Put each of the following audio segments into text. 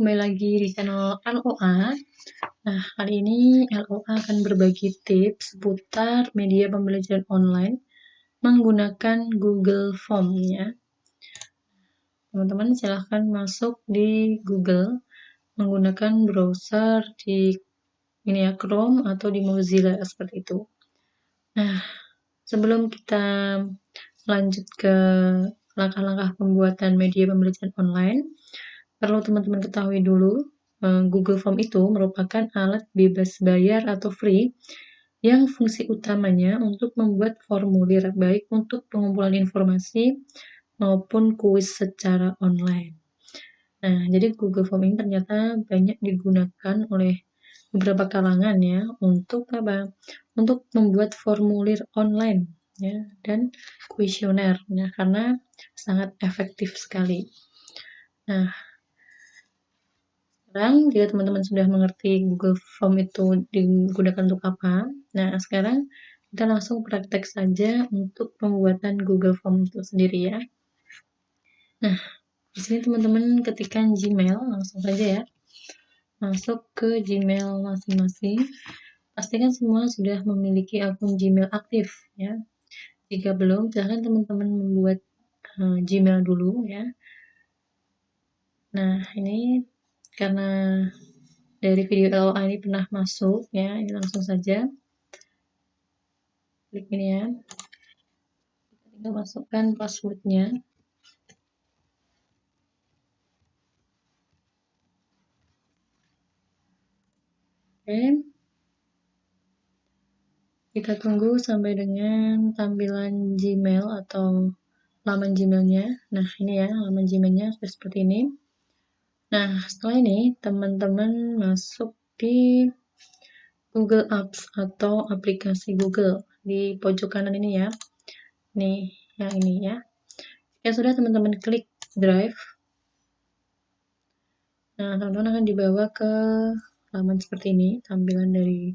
kembali lagi di channel LOA. Nah, kali ini LOA akan berbagi tips seputar media pembelajaran online menggunakan Google Form ya. Teman-teman silahkan masuk di Google menggunakan browser di Chrome atau di Mozilla seperti itu. Nah, sebelum kita lanjut ke langkah-langkah pembuatan media pembelajaran online, perlu teman-teman ketahui dulu, Google Form itu merupakan alat bebas bayar atau free yang fungsi utamanya untuk membuat formulir baik untuk pengumpulan informasi maupun kuis secara online. Nah, jadi Google Form ini ternyata banyak digunakan oleh beberapa kalangan ya untuk apa? Untuk membuat formulir online ya dan kuesioner ya karena sangat efektif sekali. Nah, sekarang jika teman-teman sudah mengerti Google Form itu digunakan untuk apa, nah sekarang kita langsung praktek saja untuk pembuatan Google Form itu sendiri ya. Nah, di sini teman-teman ketikkan Gmail langsung saja ya. Masuk ke Gmail masing-masing. Pastikan semua sudah memiliki akun Gmail aktif ya. Jika belum, silahkan teman-teman membuat Gmail dulu ya. Nah, ini karena dari video LOA ini pernah masuk ya, ini langsung saja klik ini ya, kita tinggal masukkan passwordnya. Oke, kita tunggu sampai dengan tampilan Gmail atau laman Gmailnya. Nah ini ya, laman Gmailnya seperti ini. Nah setelah ini teman-teman masuk di Google Apps atau aplikasi Google di pojok kanan ini ya. Nih, yang ini ya. Ya sudah teman-teman klik Drive. Nah, teman-teman akan dibawa ke halaman seperti ini, tampilan dari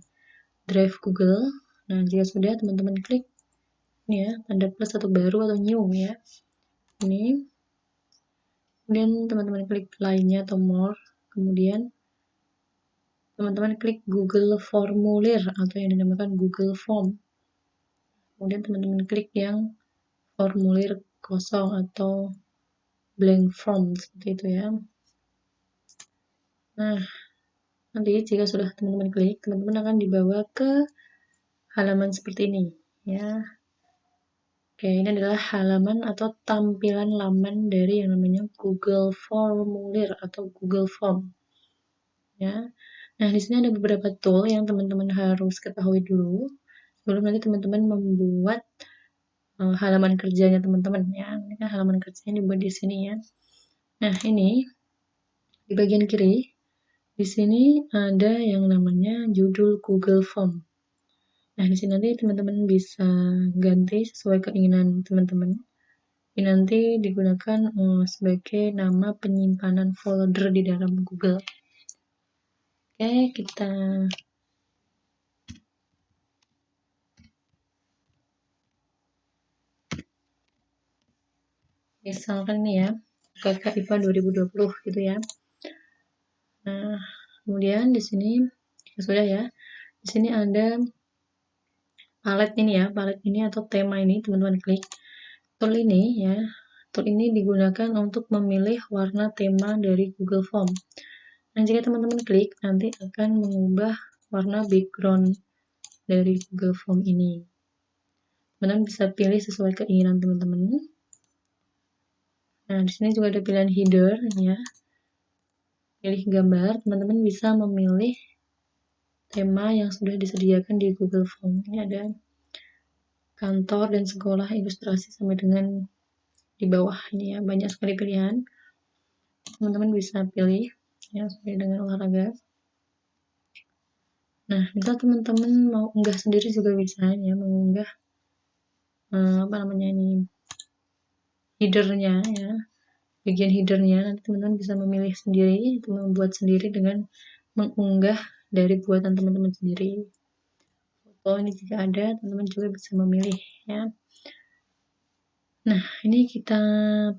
Drive Google. Nah, jika sudah teman-teman klik ini ya, tanda plus atau baru atau new ya. Ini. Kemudian teman-teman klik lainnya atau more. Kemudian teman-teman klik Google Formulir atau yang dinamakan Google Form. Kemudian teman-teman klik yang formulir kosong atau blank form seperti itu ya. Nah, nanti jika sudah teman-teman klik, teman-teman akan dibawa ke halaman seperti ini ya. Oke, ini adalah halaman atau tampilan laman dari yang namanya Google Formulir atau Google Form ya. Nah, di sini ada beberapa tool yang teman-teman harus ketahui dulu sebelum nanti teman-teman membuat halaman kerjanya teman-teman ya. Ini kan halaman kerjanya dibuat di sini ya. Nah, ini di bagian kiri di sini ada yang namanya judul Google Form. Nah, di sini nanti teman-teman bisa ganti sesuai keinginan teman-teman. Ini nanti digunakan sebagai nama penyimpanan folder di dalam Google. Oke, kita misalkan ini ya, KK IPA 2020 gitu ya. Nah, kemudian di sini sudah ya. Di sini ada palet ini ya, palet ini atau tema ini teman-teman klik. Tool ini ya, tool ini digunakan untuk memilih warna tema dari Google Form. Nah, jika teman-teman klik, nanti akan mengubah warna background dari Google Form ini. Teman-teman bisa pilih sesuai keinginan teman-teman. Nah, di sini juga ada pilihan header ya. Pilih gambar, teman-teman bisa memilih tema yang sudah disediakan di Google Form. Ini ada kantor dan sekolah, ilustrasi sampai dengan di bawah ini ya, banyak sekali pilihan. Teman-teman bisa pilih ya sesuai dengan olahraga. Nah, misal teman-teman mau unggah sendiri juga bisa ya, mengunggah apa namanya ini headernya ya, bagian headernya nanti teman-teman bisa memilih sendiri, itu membuat sendiri dengan mengunggah dari buatan teman-teman sendiri. Foto ini jika ada, teman-teman juga bisa memilih ya. Nah, ini kita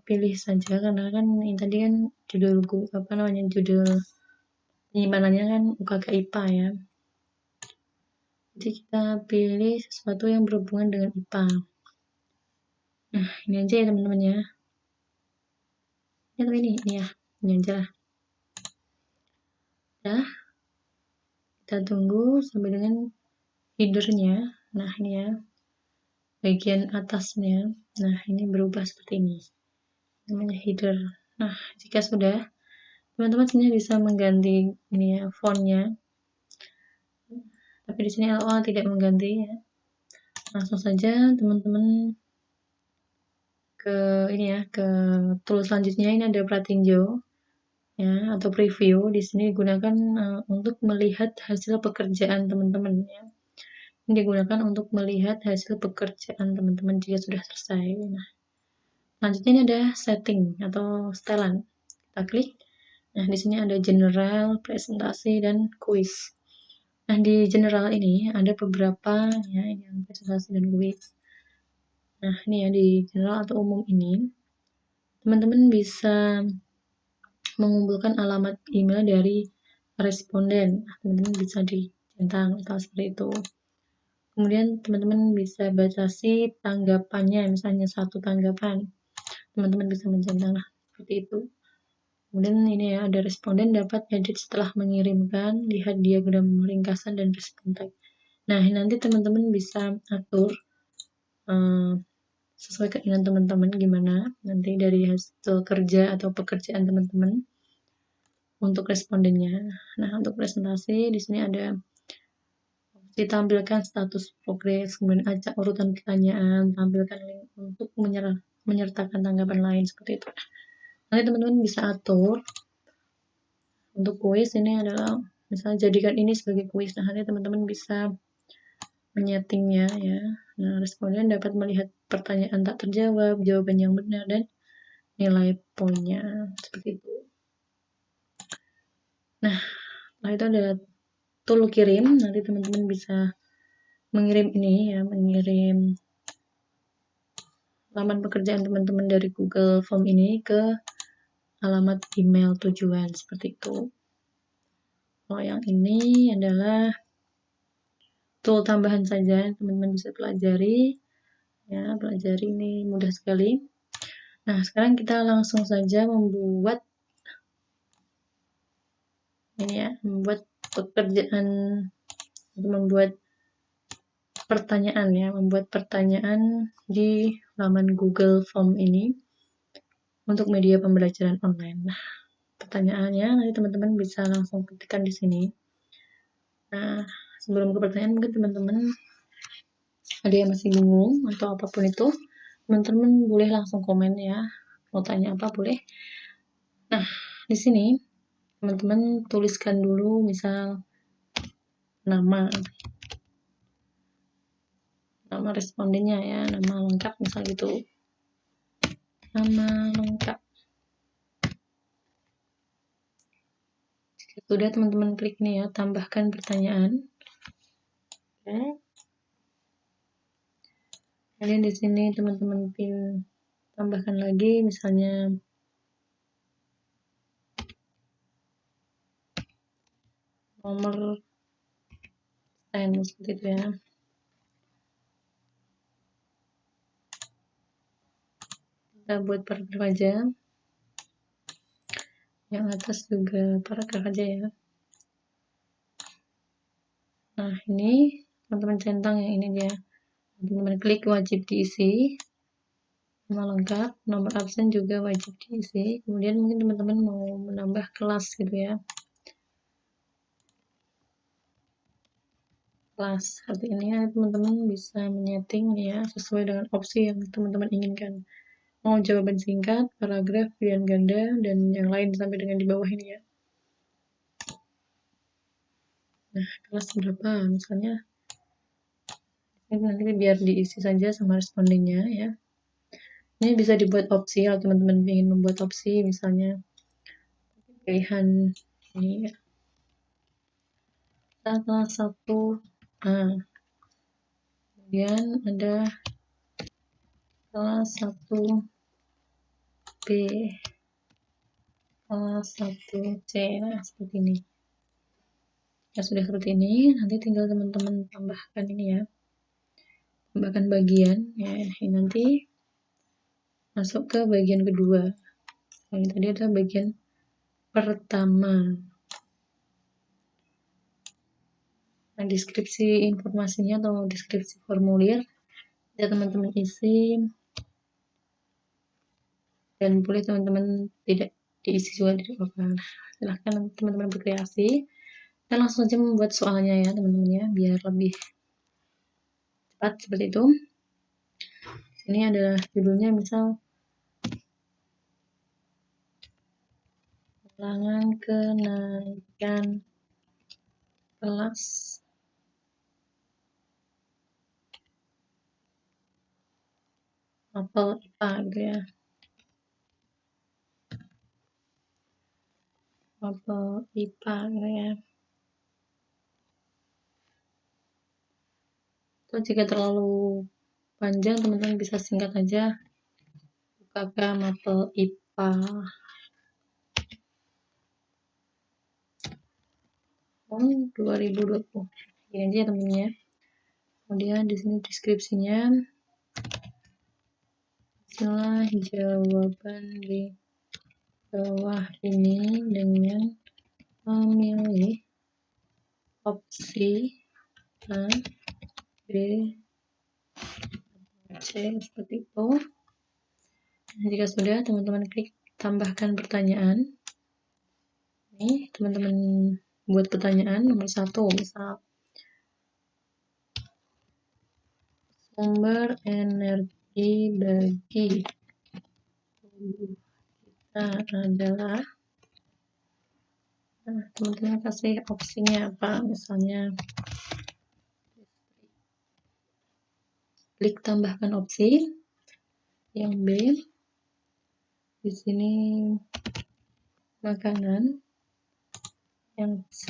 pilih saja karena kan ini tadi kan judul judul penyimpanannya kan UKG IPA ya. Jadi kita pilih sesuatu yang berhubungan dengan IPA. Nah, ini aja ya teman-teman ya. Ini ya, ini aja lah. Ya, kita tunggu sampai dengan headernya. Nah, ini ya, bagian atasnya. Nah, ini berubah seperti ini. Namanya header. Nah, jika sudah, teman-teman sebenarnya bisa mengganti ini ya, fontnya. Tapi di sini LOA tidak mengganti ya. Langsung saja teman-teman ke ini ya, ke tool selanjutnya. Ini ada pratinjo ya, atau preview. Di sini digunakan untuk melihat hasil pekerjaan teman-teman ya. Ini digunakan untuk melihat hasil pekerjaan teman-teman jika sudah selesai. Nah, selanjutnya ini ada setting atau setelan. Kita klik. Nah, di sini ada general, presentasi, dan quiz. Nah, di general ini ada beberapa ya, yang presentasi dan quiz. Nah, ini ya di general atau umum ini, teman-teman bisa mengumpulkan alamat email dari responden. Nah, teman-teman bisa dicentang atau seperti itu. Kemudian teman-teman bisa batasi tanggapannya, misalnya 1 tanggapan. Teman-teman bisa mencentang seperti itu. Kemudian ini ya, ada responden dapat edit setelah mengirimkan, lihat diagram ringkasan dan respon tag. Nah, nanti teman-teman bisa atur sesuai keinginan teman-teman gimana nanti dari hasil kerja atau pekerjaan teman-teman untuk respondennya. Nah, untuk presentasi di sini ada ditampilkan status progres, kemudian acak urutan pertanyaan, tampilkan link untuk menyertakan tanggapan lain seperti itu. Nanti teman-teman bisa atur untuk kuis. Ini adalah misalnya jadikan ini sebagai kuis. Nah, nanti teman-teman bisa menyetingnya ya. Nah, responden dapat melihat pertanyaan tak terjawab, jawaban yang benar, dan nilai poinnya seperti itu. Nah, setelah itu ada tool kirim. Nanti teman-teman bisa mengirim ini ya, mengirim halaman pekerjaan teman-teman dari Google Form ini ke alamat email tujuan seperti itu. Kalau yang ini adalah tool tambahan saja, teman-teman bisa pelajari ya, pelajari ini mudah sekali. Nah, sekarang kita langsung saja membuat ini ya, membuat pekerjaan, membuat pertanyaan ya, membuat pertanyaan di laman Google Form ini untuk media pembelajaran online. Nah, pertanyaannya nanti teman-teman bisa langsung ketikkan di sini. Nah, sebelum ke pertanyaan mungkin teman-teman ada yang masih bingung atau apapun itu, teman-teman boleh langsung komen ya. Mau tanya apa boleh. Nah, di sini teman-teman tuliskan dulu misal nama respondennya ya, nama lengkap misal gitu. Nama lengkap. Sudah teman-teman klik nih ya, tambahkan pertanyaan. Oke. Kemudian di sini teman-teman tambahkan lagi misalnya nomor seperti itu ya. Kita buat paragraf aja. Yang atas juga paragraf aja ya. Nah, ini teman-teman centang yang ini dia. Teman-teman klik wajib diisi. Nama lengkap, nomor absen juga wajib diisi. Kemudian mungkin teman-teman mau menambah kelas gitu ya. Kelas seperti ini ya, teman-teman bisa menyeting ya sesuai dengan opsi yang teman-teman inginkan. Mau jawaban singkat, paragraf, pilihan ganda, dan yang lain sampai dengan di bawah ini ya. Nah, kelas berapa misalnya? Ini nanti biar diisi saja sama respondennya ya. Ini bisa dibuat opsi kalau teman-teman ingin membuat opsi misalnya pilihan ini ya. Kelas 1 kemudian ada kelas 1B, kelas 1C. Nah, seperti ini. Ya, sudah seperti ini, nanti tinggal teman-teman tambahkan ini ya. Tambahkan bagian, ya ini nanti masuk ke bagian kedua. Nah, ini tadi adalah bagian pertama. Nah, deskripsi informasinya atau deskripsi formulir ya teman-teman isi, dan boleh teman-teman tidak diisi juga di lokal. Silahkan teman-teman berkreasi. Kita langsung saja membuat soalnya ya teman-teman ya, biar lebih cepat seperti itu. Ini adalah judulnya misal ulangan kenaikan kelas mapel IPA gitu ya. Mapel IPA gitu ya. Atau jika terlalu panjang teman-teman bisa singkat aja UKK mapel IPA. Tahun 2020. Ini aja ya teman-teman ya. Kemudian di sini deskripsinya, inilah jawaban di bawah ini dengan memilih opsi A, B, C seperti itu. Nah, jika sudah, teman-teman klik tambahkan pertanyaan. Ini teman-teman buat pertanyaan nomor 1, misal sumber energi bagi tubuh kita adalah, nah, teman-teman kasih opsinya apa, misalnya klik tambahkan opsi. Yang B, di sini makanan. Yang C,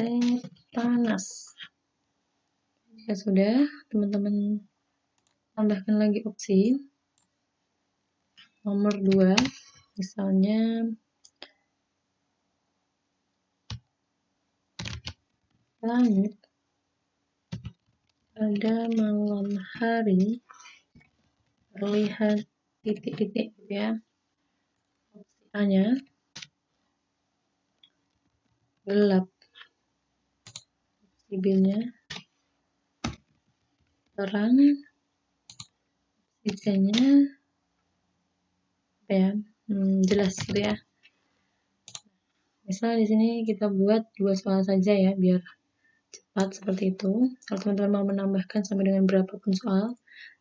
panas. Jika sudah, teman-teman tambahkan lagi opsi. Nomor 2, misalnya langit pada malam hari terlihat titik-titik ya. Opsi A-nya gelap. Opsi B-nya terang. Opsi C-nya apa ya? Jelas gitu ya. Misal di sini kita buat 2 soal saja ya, biar cepat seperti itu. Kalau teman-teman mau menambahkan sampai dengan berapapun soal,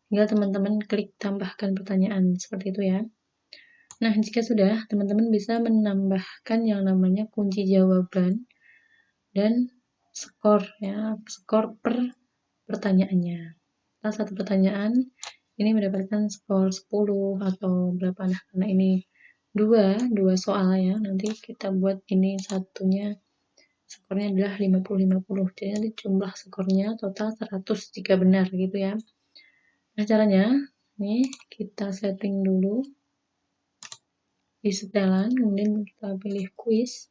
tinggal teman-teman klik tambahkan pertanyaan seperti itu ya. Nah, jika sudah, teman-teman bisa menambahkan yang namanya kunci jawaban dan skor ya, skor per pertanyaannya. Nah, satu pertanyaan ini mendapatkan skor 10 atau berapa, nah karena ini dua soal ya, nanti kita buat ini satunya skornya adalah 50-50, jadi nanti jumlah skornya total 100 jika benar gitu ya. Nah, caranya nih kita setting dulu di setelan, kemudian kita pilih quiz.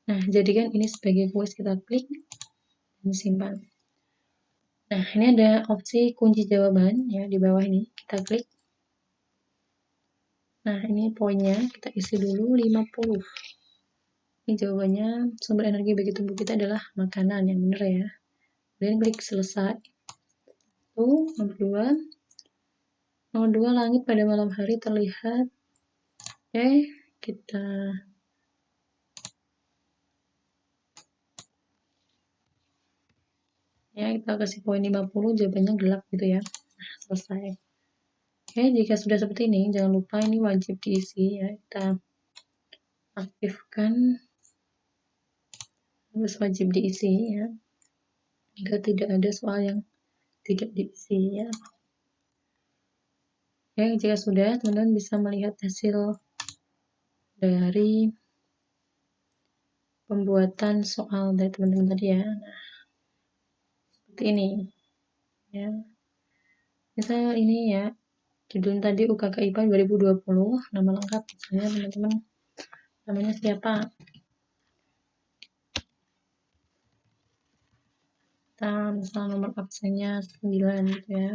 Nah, jadikan ini sebagai quiz, kita klik dan simpan. Nah, ini ada opsi kunci jawaban ya di bawah ini, kita klik. Nah, ini poinnya kita isi dulu 50. Ini jawabannya sumber energi bagi tubuh kita adalah makanan, yang benar ya. Kemudian klik selesai. Nomor 2. Nomor 2, langit pada malam hari terlihat. Oke, kita kasih poin 50, jawabannya gelap gitu ya. Nah, selesai. Oke, jika sudah seperti ini, jangan lupa ini wajib diisi ya. Kita aktifkan, harus wajib diisi ya. Jika tidak ada soal yang tidak diisi ya. Oke, jika sudah, teman-teman bisa melihat hasil dari pembuatan soal dari teman-teman tadi ya. Nah, seperti ini ya. Misal ini ya, Judulnya tadi UKK IPA 2020, nama lengkap misalnya teman-teman namanya siapa. Misal nomor absennya 9 gitu ya.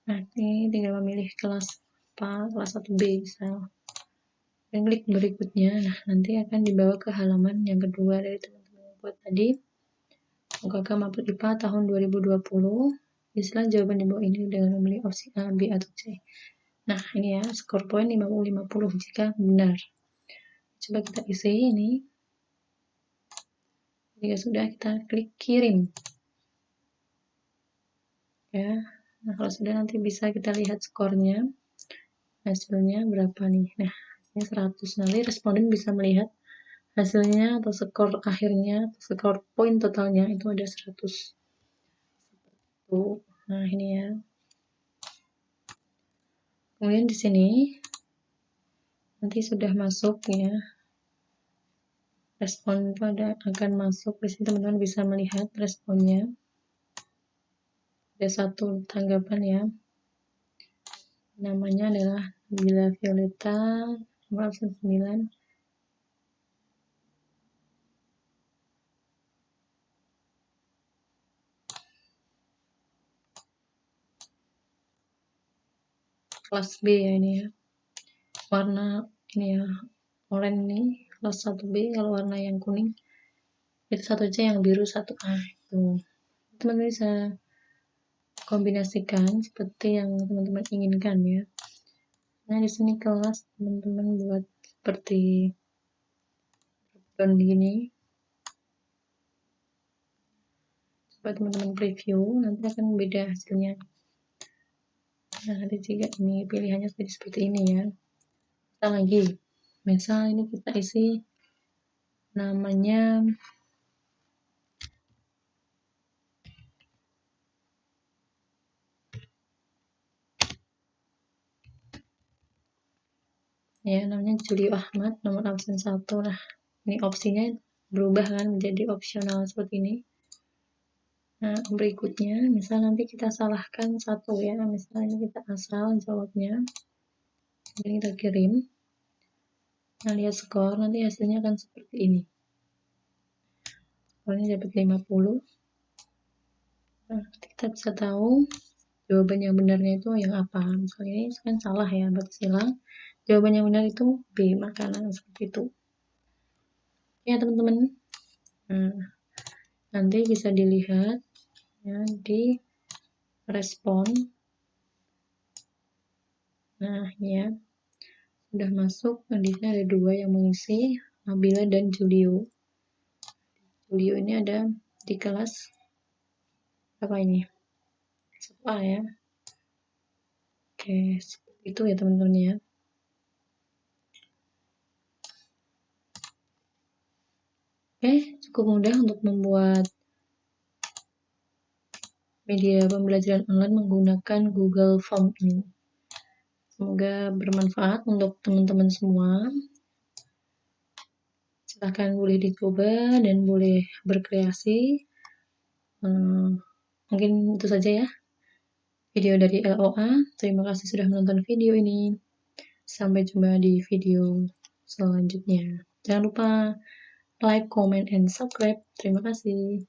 Nah, ini tinggal memilih kelas apa, kelas 1B misal. Dan klik berikutnya. Nah, nanti akan dibawa ke halaman yang kedua dari teman-teman yang buat tadi. UKK Maput IPA tahun 2020. Isilah jawaban di bawah ini dengan memilih opsi A, B, atau C. Nah, ini ya, skor poin 50-50 jika benar. Coba kita isi ini. Jika sudah, kita klik kirim. Ya, nah kalau sudah nanti bisa kita lihat skornya. Hasilnya berapa nih? Nah, hasilnya 100. Nanti responden bisa melihat hasilnya atau skor akhirnya, skor poin totalnya itu ada 100. Tuh. Nah, ini ya. Kemudian di sini nanti sudah masuk ya. Respon itu akan masuk. Di sini teman-teman bisa melihat responnya. Ada satu tanggapan ya. Namanya adalah Bila Violeta, nomor absen 9. Kelas B ya ini ya. Warna ini ya, oranye nih, kelas 1B. Kalau warna yang kuning itu 1C, yang biru 1A. Itu teman-teman bisa kombinasikan seperti yang teman-teman inginkan ya. Nah, di sini kelas teman-teman buat seperti background gini. Coba teman-teman preview, nanti akan beda hasilnya. Nah, nanti jika ini pilihannya seperti ini ya. Kita lagi, misal ini kita isi namanya ya, namanya Julio Ahmad, nomor absen 1. Nah, ini opsinya berubah kan menjadi opsional seperti ini. Nah, berikutnya misal nanti kita salahkan satu ya, misalnya kita asal jawabnya, jadi kita kirim. Nah, lihat skor, nanti hasilnya akan seperti ini. Skornya dapat 50. Nah, kita bisa tahu jawaban yang benarnya itu yang apa. Misalnya ini kan salah ya, berarti silang. Jawaban yang benar itu B, makanan, seperti itu. Ya teman-teman. Nah, nanti bisa dilihat ya di respon. Nah, ini ya. Sudah masuk, di sini ada 2 yang mengisi, Nabila dan Julio. Julio ini ada di kelas apa ini? 1A ya. Oke, seperti itu ya teman-teman ya. Oke, cukup mudah untuk membuat media pembelajaran online menggunakan Google Form ini. Semoga bermanfaat untuk teman-teman semua. Silahkan boleh dicoba dan boleh berkreasi. Mungkin itu saja ya video dari LOA. Terima kasih sudah menonton video ini. Sampai jumpa di video selanjutnya. Jangan lupa like, comment, and subscribe. Terima kasih.